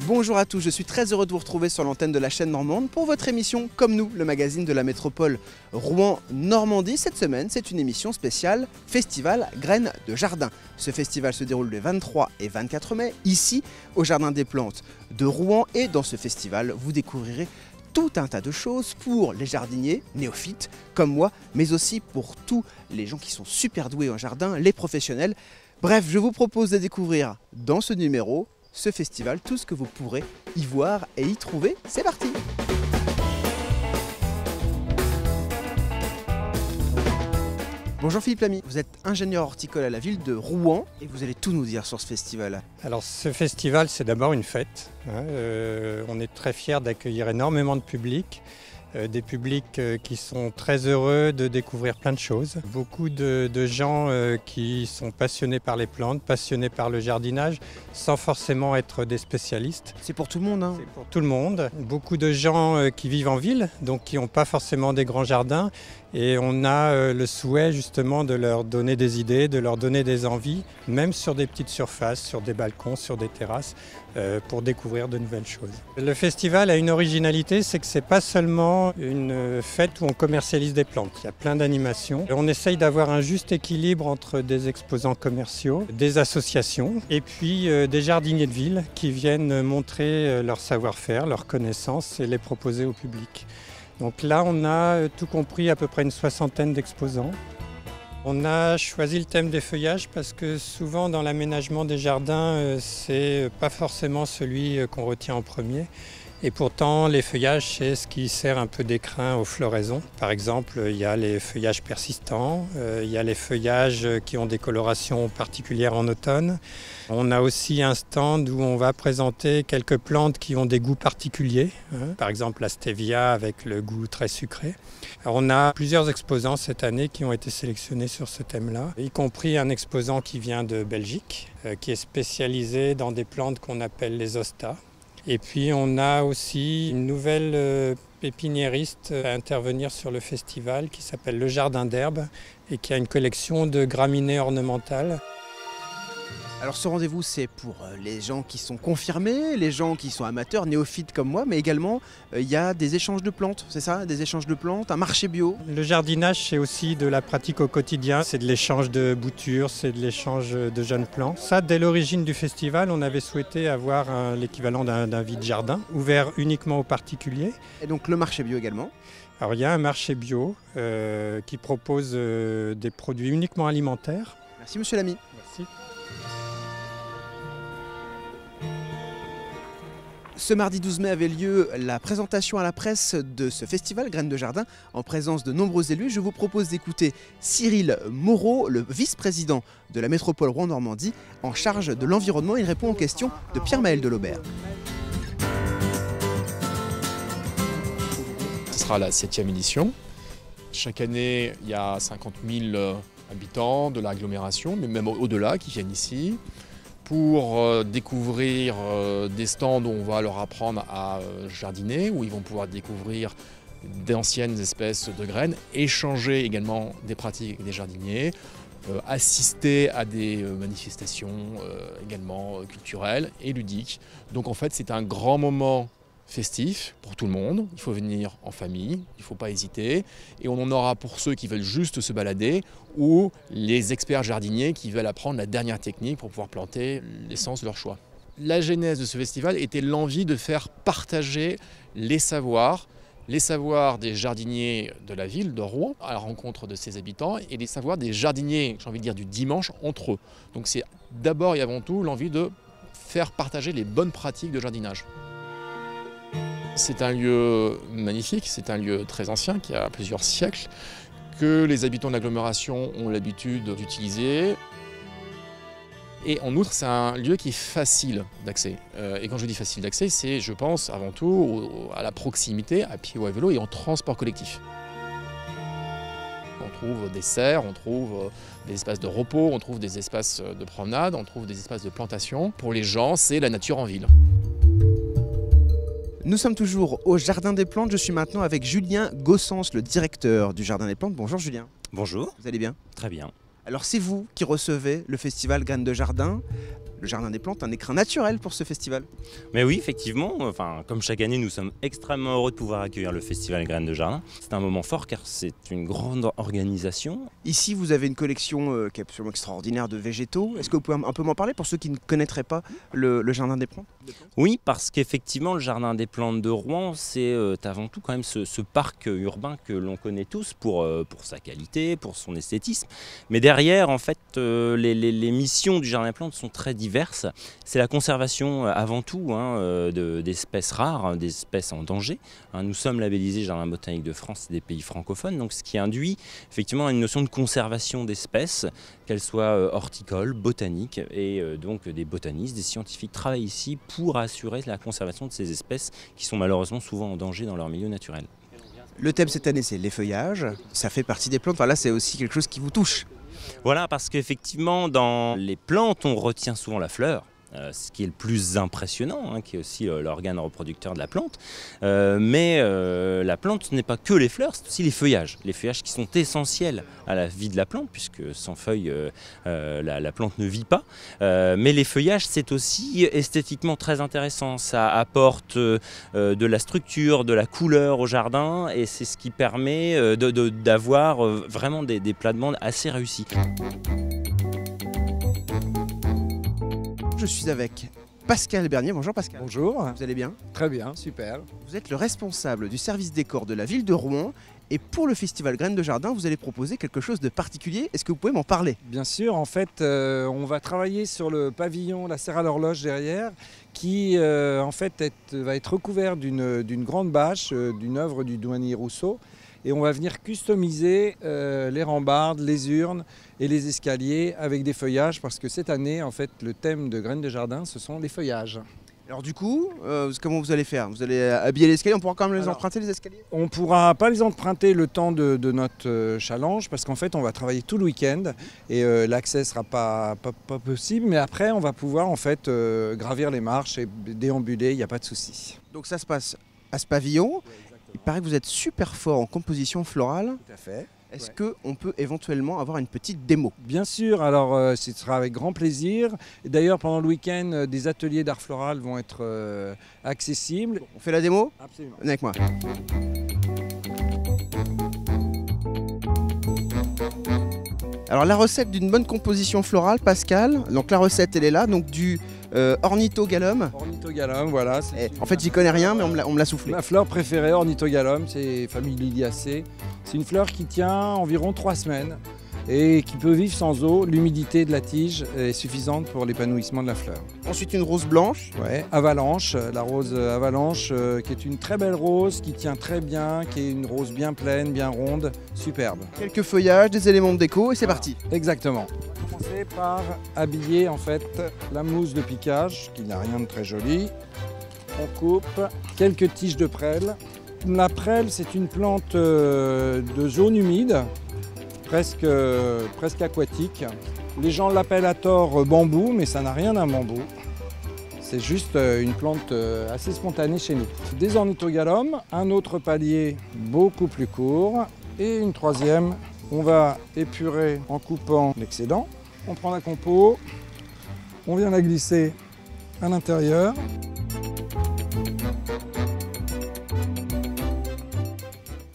Bonjour à tous, je suis très heureux de vous retrouver sur l'antenne de la chaîne Normande pour votre émission Comme nous, le magazine de la métropole Rouen-Normandie. Cette semaine, c'est une émission spéciale Festival Graines de Jardin. Ce festival se déroule les 23 et 24 mai, ici, au Jardin des Plantes de Rouen. Et dans ce festival, vous découvrirez tout un tas de choses pour les jardiniers néophytes comme moi, mais aussi pour tous les gens qui sont super doués en jardin, les professionnels. Bref, je vous propose de découvrir dans ce numéro ce festival, tout ce que vous pourrez y voir et y trouver. C'est parti! Bonjour Philippe Lamy, vous êtes ingénieur horticole à la ville de Rouen et vous allez tout nous dire sur ce festival. Alors ce festival, c'est d'abord une fête. On est très fiers d'accueillir énormément de public. Des publics qui sont très heureux de découvrir plein de choses. Beaucoup de gens qui sont passionnés par les plantes, passionnés par le jardinage, sans forcément être des spécialistes. C'est pour tout le monde, hein? C'est pour tout le monde. Beaucoup de gens qui vivent en ville, donc qui n'ont pas forcément des grands jardins. Et on a le souhait justement de leur donner des idées, de leur donner des envies, même sur des petites surfaces, sur des balcons, sur des terrasses, pour découvrir de nouvelles choses. Le festival a une originalité, c'est que ce n'est pas seulement une fête où on commercialise des plantes. Il y a plein d'animations. On essaye d'avoir un juste équilibre entre des exposants commerciaux, des associations et puis des jardiniers de ville qui viennent montrer leur savoir-faire, leurs connaissances et les proposer au public. Donc là, on a tout compris à peu près une soixantaine d'exposants. On a choisi le thème des feuillages parce que souvent dans l'aménagement des jardins, c'est pas forcément celui qu'on retient en premier. Et pourtant, les feuillages, c'est ce qui sert un peu d'écrin aux floraisons. Par exemple, il y a les feuillages persistants, il y a les feuillages qui ont des colorations particulières en automne. On a aussi un stand où on va présenter quelques plantes qui ont des goûts particuliers. Par exemple, la stevia avec le goût très sucré. Alors, on a plusieurs exposants cette année qui ont été sélectionnés sur ce thème-là, y compris un exposant qui vient de Belgique, qui est spécialisé dans des plantes qu'on appelle les hostas. Et puis on a aussi une nouvelle pépiniériste à intervenir sur le festival qui s'appelle Le Jardin d'Herbe et qui a une collection de graminées ornementales. Alors ce rendez-vous, c'est pour les gens qui sont confirmés, les gens qui sont amateurs, néophytes comme moi, mais également il y a des échanges de plantes, c'est ça? Des échanges de plantes, un marché bio. Le jardinage, c'est aussi de la pratique au quotidien, c'est de l'échange de boutures, c'est de l'échange de jeunes plants. Ça, dès l'origine du festival, on avait souhaité avoir l'équivalent d'un vide-jardin, ouvert uniquement aux particuliers. Et donc le marché bio également. Alors il y a un marché bio qui propose des produits uniquement alimentaires. Merci Monsieur Lamy. Merci. Ce mardi 12 mai avait lieu la présentation à la presse de ce festival Graines de Jardin en présence de nombreux élus. Je vous propose d'écouter Cyril Moreau, le vice-président de la métropole Rouen-Normandie en charge de l'environnement. Il répond aux questions de Pierre-Maël Delobert. Ce sera la 7e édition. Chaque année, il y a 50 000 habitants de l'agglomération, mais même au-delà, qui viennent ici pour découvrir des stands où on va leur apprendre à jardiner, où ils vont pouvoir découvrir d'anciennes espèces de graines, échanger également des pratiques avec des jardiniers, assister à des manifestations également culturelles et ludiques. Donc en fait, c'est un grand moment festif pour tout le monde. Il faut venir en famille, il ne faut pas hésiter. Et on en aura pour ceux qui veulent juste se balader ou les experts jardiniers qui veulent apprendre la dernière technique pour pouvoir planter l'essence de leur choix. La genèse de ce festival était l'envie de faire partager les savoirs des jardiniers de la ville de Rouen à la rencontre de ses habitants et les savoirs des jardiniers, j'ai envie de dire, du dimanche entre eux. Donc c'est d'abord et avant tout l'envie de faire partager les bonnes pratiques de jardinage. C'est un lieu magnifique, c'est un lieu très ancien qui a plusieurs siècles, que les habitants de l'agglomération ont l'habitude d'utiliser. Et en outre, c'est un lieu qui est facile d'accès. Et quand je dis facile d'accès, c'est, je pense, avant tout à la proximité, à pied ou à vélo et en transport collectif. On trouve des serres, on trouve des espaces de repos, on trouve des espaces de promenade, on trouve des espaces de plantation. Pour les gens, c'est la nature en ville. Nous sommes toujours au Jardin des Plantes. Je suis maintenant avec Julien Gossens, le directeur du Jardin des Plantes. Bonjour Julien. Bonjour. Vous allez bien? Très bien. Alors c'est vous qui recevez le festival Graines de Jardin. le Jardin des Plantes, un écrin naturel pour ce festival. Mais oui, effectivement, comme chaque année, nous sommes extrêmement heureux de pouvoir accueillir le festival Graines de Jardin. C'est un moment fort car c'est une grande organisation. Ici, vous avez une collection qui est absolument extraordinaire de végétaux. Est-ce que vous pouvez un peu m'en parler pour ceux qui ne connaîtraient pas le Jardin des Plantes? Oui, parce qu'effectivement, le Jardin des Plantes de Rouen, c'est avant tout quand même ce parc urbain que l'on connaît tous pour sa qualité, pour son esthétisme. Mais derrière, en fait, les missions du Jardin des Plantes sont très diverses. C'est la conservation avant tout d'espèces rares, des espèces en danger. Nous sommes labellisés Jardin botanique de France et des pays francophones, donc ce qui induit effectivement une notion de conservation d'espèces, qu'elles soient horticoles, botaniques, et donc des botanistes, des scientifiques travaillent ici pour assurer la conservation de ces espèces qui sont malheureusement souvent en danger dans leur milieu naturel. Le thème cette année, c'est les feuillages. Ça fait partie des plantes. Enfin, là, c'est aussi quelque chose qui vous touche. Voilà, parce qu'effectivement, dans les plantes, on retient souvent la fleur. Ce qui est le plus impressionnant, qui est aussi l'organe reproducteur de la plante. Mais la plante, ce n'est pas que les fleurs, c'est aussi les feuillages qui sont essentiels à la vie de la plante, puisque sans feuilles, la plante ne vit pas. Mais les feuillages, c'est aussi esthétiquement très intéressant. Ça apporte de la structure, de la couleur au jardin, et c'est ce qui permet d'avoir vraiment des plates-bandes assez réussies. Je suis avec Pascal Bernier. Bonjour Pascal. Bonjour. Vous allez bien? Très bien, super. Vous êtes le responsable du service décor de la ville de Rouen. Et pour le festival Graines de Jardin, vous allez proposer quelque chose de particulier. Est-ce que vous pouvez m'en parler? Bien sûr, en fait, on va travailler sur le pavillon La Serre à l'Horloge derrière, qui en fait va être recouvert d'une grande bâche, d'une œuvre du douanier Rousseau. Et on va venir customiser les rambardes, les urnes et les escaliers avec des feuillages, parce que cette année, en fait, le thème de Graines de Jardin, ce sont les feuillages. Alors du coup, comment vous allez faire? Vous allez habiller l'escalier? On pourra quand même les emprunter, les escaliers? On ne pourra pas les emprunter le temps de notre challenge, parce qu'en fait on va travailler tout le week-end et l'accès ne sera pas possible, mais après on va pouvoir en fait gravir les marches et déambuler, il n'y a pas de souci. Donc ça se passe à ce pavillon. Il paraît que vous êtes super fort en composition florale. Tout à fait. Est-ce qu'on peut éventuellement avoir une petite démo? Bien sûr, alors ce sera avec grand plaisir. D'ailleurs, pendant le week-end, des ateliers d'art floral vont être accessibles. On fait la démo? Absolument. Venez avec moi. Alors la recette d'une bonne composition florale, Pascal. Donc la recette, elle est là. Donc du Ornithogalum. Ornithogalum, voilà. En fait, j'y connais rien, mais on me l'a soufflé. Ma fleur préférée, Ornithogalum, c'est famille Liliacées. C'est une fleur qui tient environ 3 semaines et qui peut vivre sans eau. L'humidité de la tige est suffisante pour l'épanouissement de la fleur. Ensuite, une rose blanche. Ouais, Avalanche, la rose Avalanche, qui est une très belle rose, qui tient très bien, qui est une rose bien pleine, bien ronde, superbe. Quelques feuillages, des éléments de déco et c'est parti. Exactement. On va commencer par habiller en fait la mousse de piquage, qui n'a rien de très joli. On coupe quelques tiges de prêle. La prêle, c'est une plante de zone humide, presque aquatique. Les gens l'appellent à tort bambou, mais ça n'a rien d'un bambou. C'est juste une plante assez spontanée chez nous. Des ornithogalums, un autre palier beaucoup plus court et une troisième. On va épurer en coupant l'excédent. On prend la compo, on vient la glisser à l'intérieur.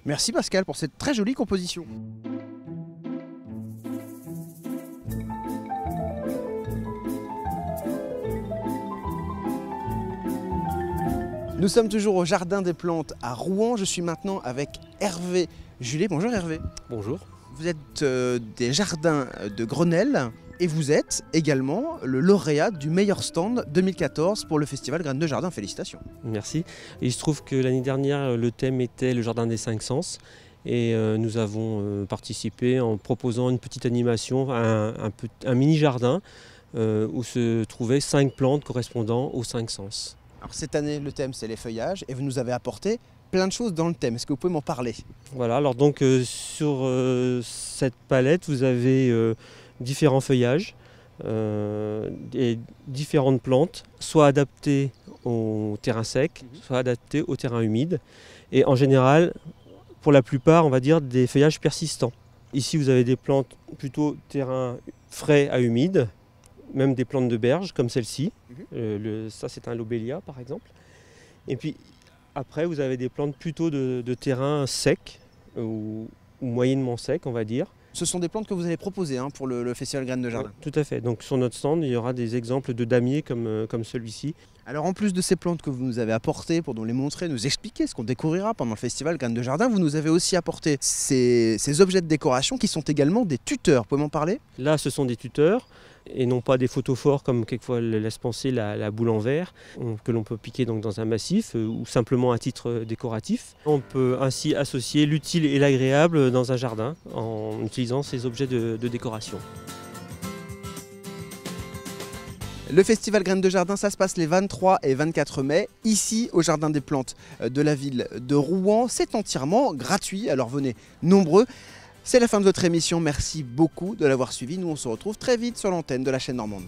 Merci Pascal pour cette très jolie composition. Nous sommes toujours au Jardin des Plantes à Rouen. Je suis maintenant avec Hervé Julet. Bonjour Hervé. Bonjour. Vous êtes des jardins de Grenelle et vous êtes également le lauréat du meilleur stand 2014 pour le festival Graines de Jardin. Félicitations. Merci. Et il se trouve que l'année dernière, le thème était le jardin des 5 sens. Et nous avons participé en proposant une petite animation, un mini-jardin où se trouvaient 5 plantes correspondant aux 5 sens. Alors cette année, le thème, c'est les feuillages et vous nous avez apporté plein de choses dans le thème. Est-ce que vous pouvez m'en parler? Voilà, alors donc sur cette palette, vous avez différents feuillages et différentes plantes, soit adaptées au terrain sec, soit adaptées au terrain humide. Et en général, pour la plupart, on va dire des feuillages persistants. Ici, vous avez des plantes plutôt terrain frais à humide, même des plantes de berge comme celle-ci. Ça c'est un lobelia par exemple. Et puis après vous avez des plantes plutôt de terrain sec ou moyennement sec on va dire. Ce sont des plantes que vous allez proposer pour le Festival Graines de Jardin. Tout à fait, donc sur notre stand il y aura des exemples de damiers comme celui-ci. Alors en plus de ces plantes que vous nous avez apportées pour nous les montrer, nous expliquer ce qu'on découvrira pendant le Festival Graines de Jardin, vous nous avez aussi apporté ces objets de décoration qui sont également des tuteurs. Vous pouvez m'en parler? Là ce sont des tuteurs et non pas des photophores comme quelquefois le laisse penser la boule en verre que l'on peut piquer donc dans un massif ou simplement à titre décoratif. On peut ainsi associer l'utile et l'agréable dans un jardin en utilisant ces objets de décoration. Le Festival Graines de Jardin, ça se passe les 23 et 24 mai, ici au Jardin des Plantes de la ville de Rouen. C'est entièrement gratuit, alors venez nombreux. C'est la fin de votre émission, merci beaucoup de l'avoir suivi. Nous on se retrouve très vite sur l'antenne de la chaîne normande.